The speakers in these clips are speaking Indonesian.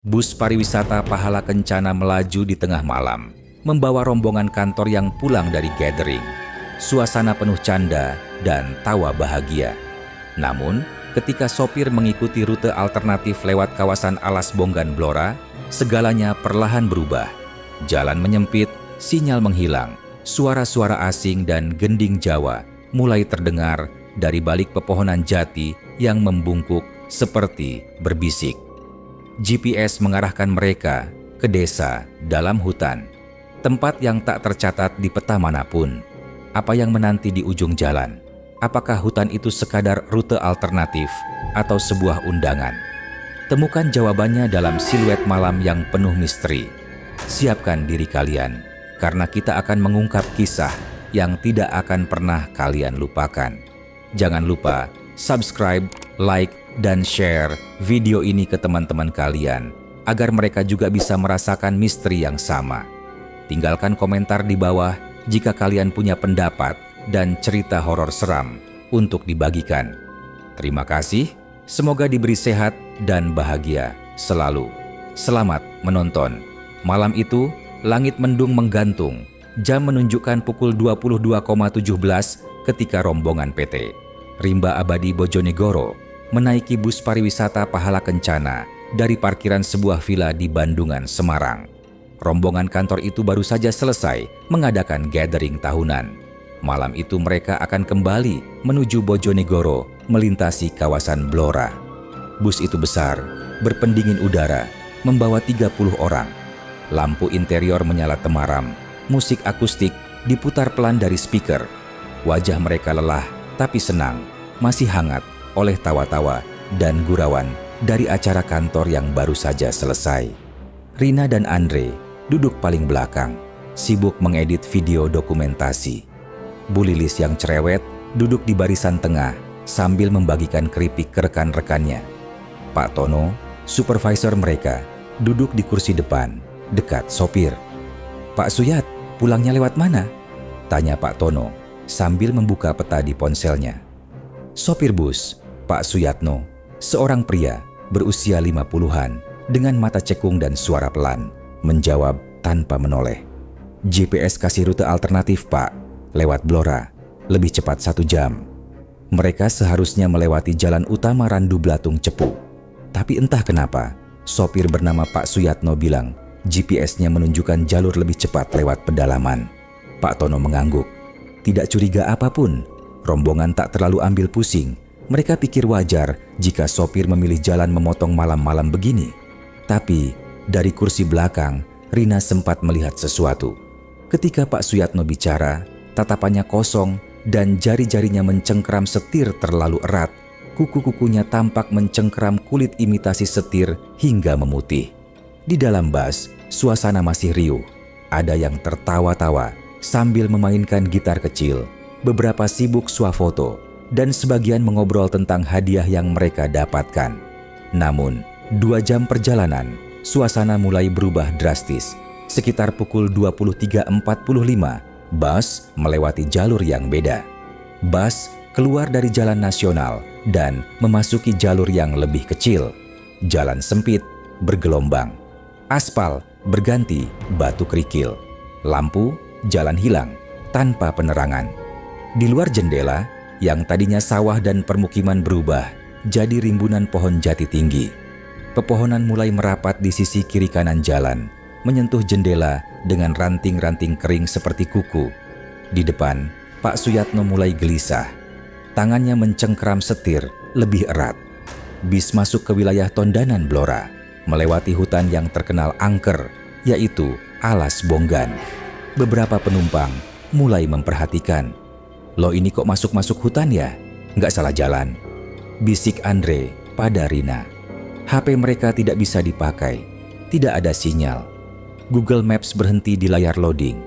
Bus pariwisata Pahala Kencana melaju di tengah malam, membawa rombongan kantor yang pulang dari gathering. Suasana penuh canda dan tawa bahagia. Namun, ketika sopir mengikuti rute alternatif lewat kawasan Alas Bonggan Blora, segalanya perlahan berubah. Jalan menyempit, sinyal menghilang, suara-suara asing dan gending Jawa mulai terdengar dari balik pepohonan jati yang membungkuk seperti berbisik. GPS mengarahkan mereka ke desa dalam hutan, tempat yang tak tercatat di peta manapun. Apa yang menanti di ujung jalan? Apakah hutan itu sekadar rute alternatif atau sebuah undangan? Temukan jawabannya dalam siluet malam yang penuh misteri. Siapkan diri kalian, karena kita akan mengungkap kisah yang tidak akan pernah kalian lupakan. Jangan lupa subscribe, like, dan share video ini ke teman-teman kalian agar mereka juga bisa merasakan misteri yang sama. Tinggalkan komentar di bawah jika kalian punya pendapat dan cerita horor seram untuk dibagikan. Terima kasih, semoga diberi sehat dan bahagia selalu. Selamat menonton. Malam itu, langit mendung menggantung. Jam menunjukkan pukul 22,17 ketika rombongan PT Rimba Abadi Bojonegoro menaiki bus pariwisata Pahala Kencana dari parkiran sebuah villa di Bandungan, Semarang. Rombongan kantor itu baru saja selesai mengadakan gathering tahunan. Malam itu mereka akan kembali menuju Bojonegoro melintasi kawasan Blora. Bus itu besar, berpendingin udara, membawa 30 orang. Lampu interior menyala temaram, musik akustik diputar pelan dari speaker. Wajah mereka lelah tapi senang, masih hangat oleh tawa-tawa dan gurauan dari acara kantor yang baru saja selesai. Rina dan Andre duduk paling belakang, sibuk mengedit video dokumentasi. Bu Lilis yang cerewet duduk di barisan tengah sambil membagikan keripik ke rekan-rekannya. Pak Tono, supervisor mereka, duduk di kursi depan, dekat sopir. "Pak Suyat, pulangnya lewat mana?" tanya Pak Tono sambil membuka peta di ponselnya. Sopir bus, Pak Suyatno, seorang pria berusia 50-an dengan mata cekung dan suara pelan, menjawab tanpa menoleh. "GPS kasih rute alternatif, Pak, lewat Blora, lebih cepat 1 jam. Mereka seharusnya melewati jalan utama Randu Blatung Cepu. Tapi entah kenapa, sopir bernama Pak Suyatno bilang GPS-nya menunjukkan jalur lebih cepat lewat pedalaman." Pak Tono mengangguk. Tidak curiga apapun, rombongan tak terlalu ambil pusing. Mereka pikir wajar jika sopir memilih jalan memotong malam-malam begini. Tapi dari kursi belakang, Rina sempat melihat sesuatu. Ketika Pak Suyatno bicara, tatapannya kosong dan jari-jarinya mencengkeram setir terlalu erat. Kuku-kukunya tampak mencengkeram kulit imitasi setir hingga memutih. Di dalam bus, suasana masih riuh. Ada yang tertawa-tawa sambil memainkan gitar kecil. Beberapa sibuk swafoto dan sebagian mengobrol tentang hadiah yang mereka dapatkan. Namun, 2 jam perjalanan, suasana mulai berubah drastis. Sekitar pukul 23.45, bus melewati jalur yang beda. Bus keluar dari jalan nasional dan memasuki jalur yang lebih kecil. Jalan sempit, bergelombang. Aspal berganti batu kerikil. Lampu, jalan hilang tanpa penerangan. Di luar jendela, yang tadinya sawah dan permukiman berubah jadi rimbunan pohon jati tinggi. Pepohonan mulai merapat di sisi kiri kanan jalan, menyentuh jendela dengan ranting-ranting kering seperti kuku. Di depan, Pak Suyatno mulai gelisah. Tangannya mencengkeram setir lebih erat. Bis masuk ke wilayah Tondanan Blora, melewati hutan yang terkenal angker, yaitu Alas Bonggan. Beberapa penumpang mulai memperhatikan. "Loh, ini kok masuk-masuk hutan ya? Nggak salah jalan," bisik Andre pada Rina. HP mereka tidak bisa dipakai, tidak ada sinyal. Google Maps berhenti di layar loading.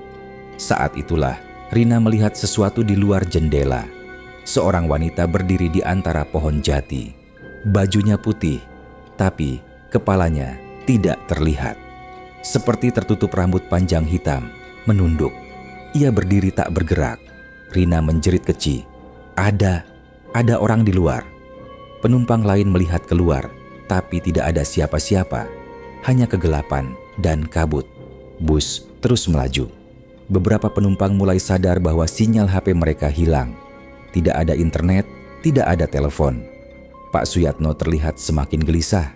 Saat itulah Rina melihat sesuatu di luar jendela. Seorang wanita berdiri di antara pohon jati. Bajunya putih, tapi kepalanya tidak terlihat. Seperti tertutup rambut panjang hitam, menunduk. Ia berdiri tak bergerak. Rina menjerit kecil. Ada orang di luar." Penumpang lain melihat keluar, tapi tidak ada siapa-siapa. hanya kegelapan dan kabut. Bus terus melaju. Beberapa penumpang mulai sadar bahwa sinyal HP mereka hilang. Tidak ada internet, tidak ada telepon. Pak Suyatno terlihat semakin gelisah.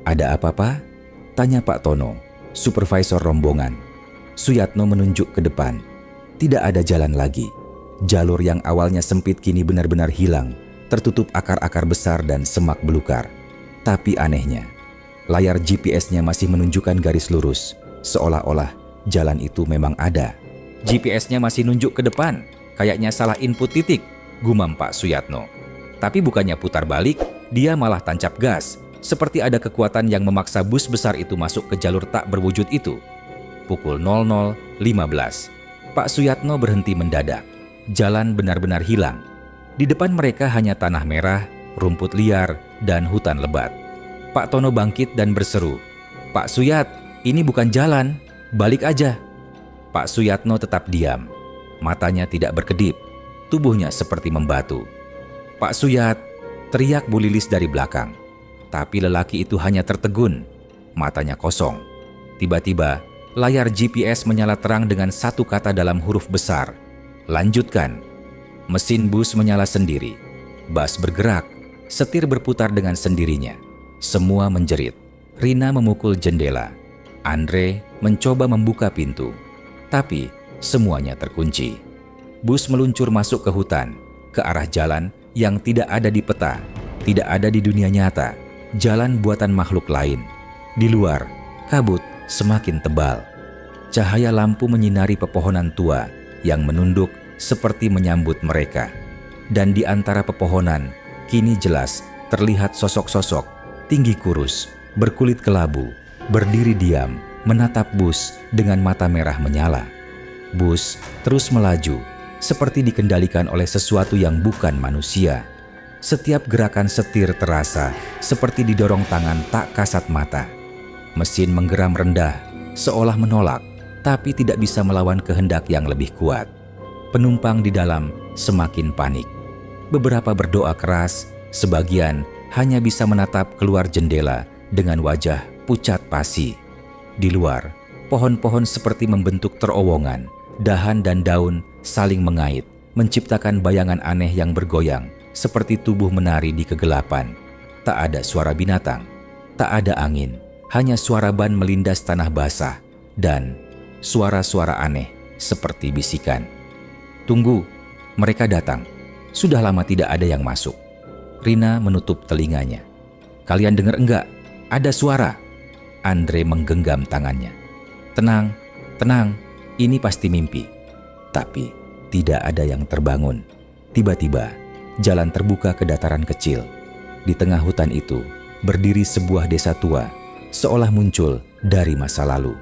"Ada apa, Pak?" tanya Pak Tono, supervisor rombongan. Suyatno menunjuk ke depan. Tidak ada jalan lagi. Jalur yang awalnya sempit kini benar-benar hilang, tertutup akar-akar besar dan semak belukar. Tapi anehnya, layar GPS-nya masih menunjukkan garis lurus, seolah-olah jalan itu memang ada. "GPS-nya masih nunjuk ke depan, kayaknya salah input titik," gumam Pak Suyatno. Tapi bukannya putar balik, dia malah tancap gas, seperti ada kekuatan yang memaksa bus besar itu masuk ke jalur tak berwujud itu. Pukul 00.15, Pak Suyatno berhenti mendadak. Jalan benar-benar hilang. Di depan mereka hanya tanah merah, rumput liar, dan hutan lebat. Pak Tono bangkit dan berseru, "Pak Suyat, ini bukan jalan, balik aja." Pak Suyatno tetap diam. Matanya tidak berkedip, tubuhnya seperti membatu. "Pak Suyat!" teriak Bu Lilis dari belakang. Tapi lelaki itu hanya tertegun, matanya kosong. Tiba-tiba, layar GPS menyala terang dengan satu kata dalam huruf besar, "Lanjutkan." Mesin bus menyala sendiri. Bas bergerak, setir berputar dengan sendirinya. Semua menjerit. Rina memukul jendela. Andre mencoba membuka pintu. Tapi semuanya terkunci. Bus meluncur masuk ke hutan, ke arah jalan yang tidak ada di peta, tidak ada di dunia nyata. Jalan buatan makhluk lain. Di luar, kabut semakin tebal. Cahaya lampu menyinari pepohonan tua yang menunduk seperti menyambut mereka. Dan di antara pepohonan, kini jelas terlihat sosok-sosok tinggi kurus, berkulit kelabu, berdiri diam, menatap bus dengan mata merah menyala. Bus terus melaju, seperti dikendalikan oleh sesuatu yang bukan manusia. Setiap gerakan setir terasa seperti didorong tangan tak kasat mata. Mesin menggeram rendah, seolah menolak, tapi tidak bisa melawan kehendak yang lebih kuat. Penumpang di dalam semakin panik. Beberapa berdoa keras, sebagian hanya bisa menatap keluar jendela dengan wajah pucat pasi. Di luar, pohon-pohon seperti membentuk terowongan, dahan dan daun saling mengait, menciptakan bayangan aneh yang bergoyang, seperti tubuh menari di kegelapan. Tak ada suara binatang, tak ada angin, hanya suara ban melindas tanah basah, dan suara-suara aneh seperti bisikan. "Tunggu, mereka datang. Sudah lama tidak ada yang masuk." Rina menutup telinganya. "Kalian dengar enggak? Ada suara." Andre menggenggam tangannya. "Tenang, tenang, ini pasti mimpi." Tapi tidak ada yang terbangun. Tiba-tiba, jalan terbuka ke dataran kecil. Di tengah hutan itu, berdiri sebuah desa tua, seolah muncul dari masa lalu.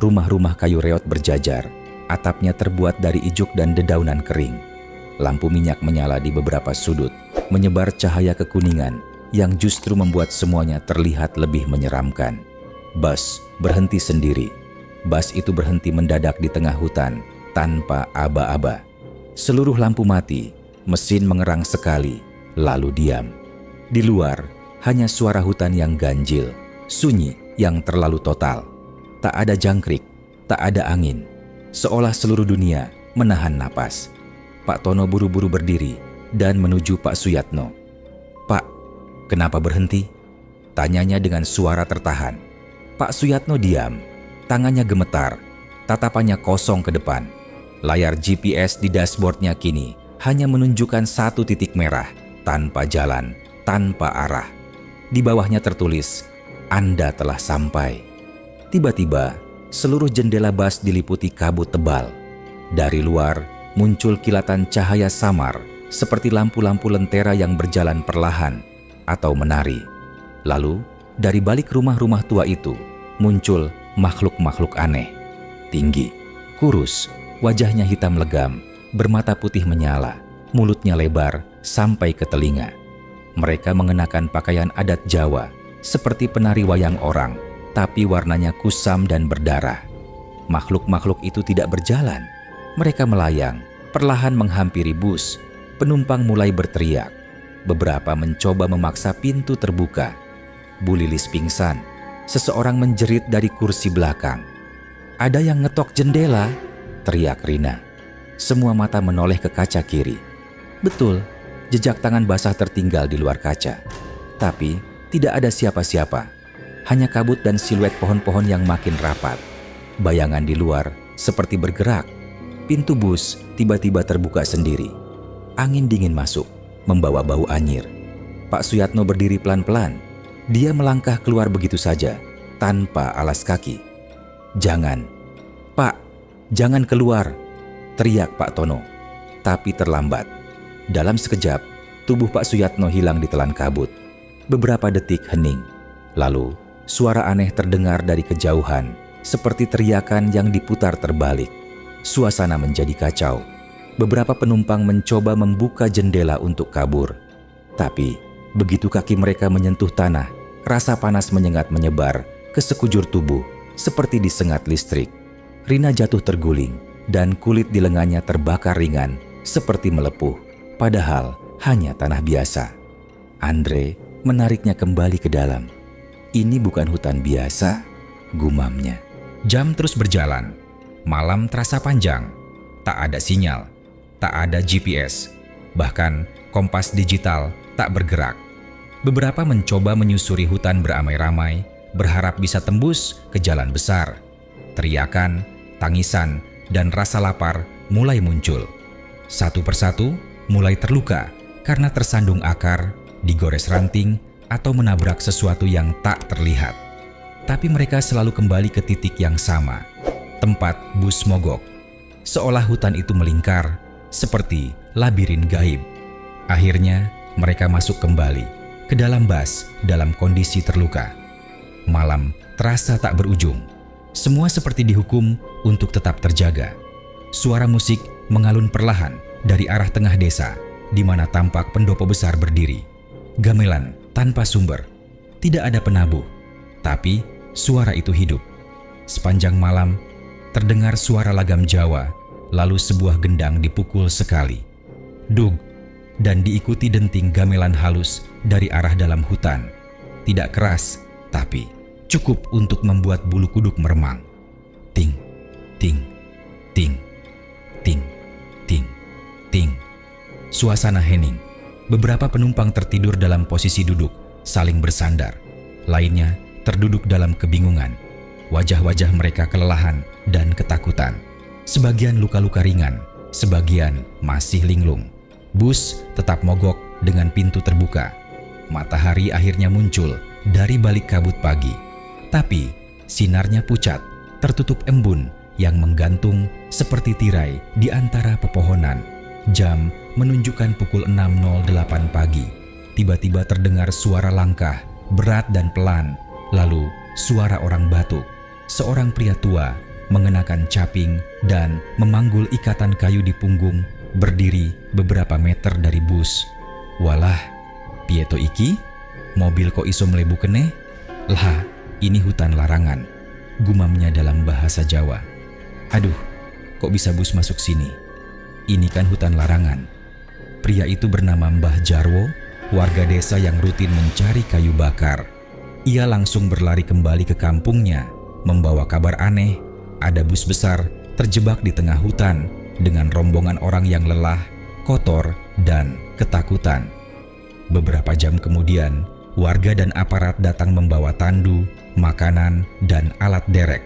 Rumah-rumah kayu reot berjajar, atapnya terbuat dari ijuk dan dedaunan kering. Lampu minyak menyala di beberapa sudut, menyebar cahaya kekuningan yang justru membuat semuanya terlihat lebih menyeramkan. Bus berhenti sendiri. Bus itu berhenti mendadak di tengah hutan, tanpa aba-aba. Seluruh lampu mati, mesin mengerang sekali, lalu diam. Di luar, hanya suara hutan yang ganjil, sunyi yang terlalu total. Tak ada jangkrik, tak ada angin. Seolah seluruh dunia menahan napas. Pak Tono buru-buru berdiri dan menuju Pak Suyatno. "Pak, kenapa berhenti?" tanyanya dengan suara tertahan. Pak Suyatno diam, tangannya gemetar, tatapannya kosong ke depan. Layar GPS di dashboardnya kini hanya menunjukkan satu titik merah, tanpa jalan, tanpa arah. Di bawahnya tertulis, "Anda telah sampai." Tiba-tiba, seluruh jendela bus diliputi kabut tebal. Dari luar, muncul kilatan cahaya samar, seperti lampu-lampu lentera yang berjalan perlahan atau menari. Lalu, dari balik rumah-rumah tua itu, muncul makhluk-makhluk aneh. Tinggi, kurus, wajahnya hitam legam, bermata putih menyala, mulutnya lebar sampai ke telinga. Mereka mengenakan pakaian adat Jawa, seperti penari wayang orang, tapi warnanya kusam dan berdarah. Makhluk-makhluk itu tidak berjalan. Mereka melayang, perlahan menghampiri bus. Penumpang mulai berteriak. Beberapa mencoba memaksa pintu terbuka. Bu Lilis pingsan. seseorang menjerit dari kursi belakang. "Ada yang ngetok jendela!" teriak Rina. Semua mata menoleh ke kaca kiri. Betul, jejak tangan basah tertinggal di luar kaca. Tapi tidak ada siapa-siapa. Hanya kabut dan siluet pohon-pohon yang makin rapat. Bayangan di luar seperti bergerak. Pintu bus tiba-tiba terbuka sendiri. Angin dingin masuk, membawa bau anyir. Pak Suyatno berdiri pelan-pelan. Dia melangkah keluar begitu saja, tanpa alas kaki. "Jangan, Pak, jangan keluar!" teriak Pak Tono. Tapi terlambat. Dalam sekejap, tubuh Pak Suyatno hilang ditelan kabut. Beberapa detik hening. Lalu, suara aneh terdengar dari kejauhan, seperti teriakan yang diputar terbalik. Suasana menjadi kacau. Beberapa penumpang mencoba membuka jendela untuk kabur. Tapi, begitu kaki mereka menyentuh tanah, rasa panas menyengat menyebar ke sekujur tubuh, seperti disengat listrik. Rina jatuh terguling, dan kulit di lengannya terbakar ringan, seperti melepuh, padahal hanya tanah biasa. Andre menariknya kembali ke dalam. "Ini bukan hutan biasa," gumamnya. Jam terus berjalan. Malam terasa panjang. Tak ada sinyal, tak ada GPS, bahkan kompas digital tak bergerak. Beberapa mencoba menyusuri hutan beramai-ramai, berharap bisa tembus ke jalan besar. Teriakan, tangisan, dan rasa lapar mulai muncul. Satu persatu mulai terluka karena tersandung akar, digores ranting, atau menabrak sesuatu yang tak terlihat. Tapi mereka selalu kembali ke titik yang sama, tempat bus mogok. Seolah hutan itu melingkar, seperti labirin gaib. Akhirnya, mereka masuk kembali ke dalam bus dalam kondisi terluka. Malam terasa tak berujung. Semua seperti dihukum untuk tetap terjaga. Suara musik mengalun perlahan dari arah tengah desa, di mana tampak pendopo besar berdiri. Gamelan tanpa sumber. Tidak ada penabuh, tapi suara itu hidup. Sepanjang malam, terdengar suara lagam Jawa, lalu sebuah gendang dipukul sekali. Dug, dan diikuti denting gamelan halus dari arah dalam hutan. Tidak keras, tapi cukup untuk membuat bulu kuduk meremang. Ting, ting, ting, ting, ting, ting. Suasana hening. Beberapa penumpang tertidur dalam posisi duduk, saling bersandar. Lainnya terduduk dalam kebingungan. Wajah-wajah mereka kelelahan dan ketakutan. Sebagian luka-luka ringan, sebagian masih linglung. Bus tetap mogok dengan pintu terbuka. Matahari akhirnya muncul dari balik kabut pagi. Tapi sinarnya pucat, tertutup embun yang menggantung seperti tirai di antara pepohonan. Jam menunjukkan pukul 6.08 pagi. Tiba-tiba terdengar suara langkah, berat dan pelan. Lalu suara orang batuk. Seorang pria tua mengenakan caping dan memanggul ikatan kayu di punggung, berdiri beberapa meter dari bus. "Walah, pieto iki? Mobil kok iso mlebu kene? Lah, ini hutan larangan," gumamnya dalam bahasa Jawa. "Aduh, kok bisa bus masuk sini? Ini kan hutan larangan." Pria itu bernama Mbah Jarwo, warga desa yang rutin mencari kayu bakar. Ia langsung berlari kembali ke kampungnya, membawa kabar aneh. Ada bus besar terjebak di tengah hutan dengan rombongan orang yang lelah, kotor, dan ketakutan. Beberapa jam kemudian, warga dan aparat datang membawa tandu, makanan, dan alat derek.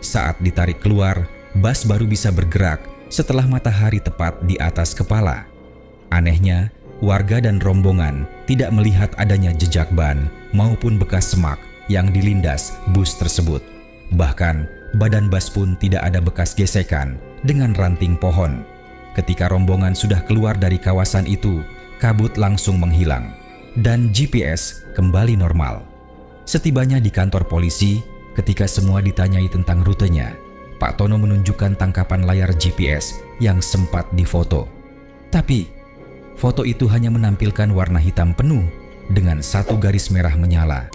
Saat ditarik keluar, bus baru bisa bergerak setelah matahari tepat di atas kepala. Anehnya, warga dan rombongan tidak melihat adanya jejak ban maupun bekas semak yang dilindas bus tersebut. Bahkan, badan bus pun tidak ada bekas gesekan dengan ranting pohon. Ketika rombongan sudah keluar dari kawasan itu, kabut langsung menghilang dan GPS kembali normal. Setibanya di kantor polisi, ketika semua ditanyai tentang rutenya, Pak Tono menunjukkan tangkapan layar GPS yang sempat difoto. Tapi, foto itu hanya menampilkan warna hitam penuh dengan satu garis merah menyala,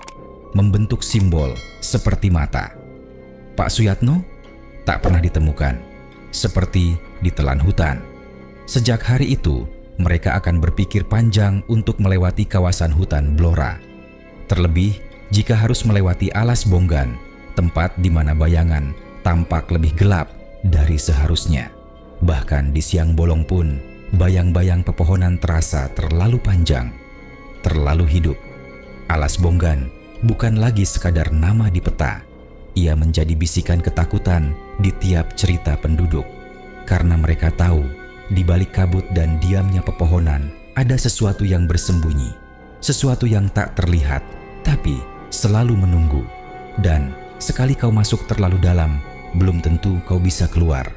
membentuk simbol seperti mata. Pak Suyatno tak pernah ditemukan, seperti ditelan hutan. Sejak hari itu, mereka akan berpikir panjang untuk melewati kawasan hutan Blora. Terlebih jika harus melewati alas bonggan, tempat di mana bayangan tampak lebih gelap dari seharusnya. Bahkan di siang bolong pun, bayang-bayang pepohonan terasa terlalu panjang, terlalu hidup. Alas bonggan bukan lagi sekadar nama di peta. Ia menjadi bisikan ketakutan di tiap cerita penduduk, karena mereka tahu di balik kabut dan diamnya pepohonan ada sesuatu yang bersembunyi, sesuatu yang tak terlihat tapi selalu menunggu. Dan sekali kau masuk terlalu dalam, belum tentu kau bisa keluar.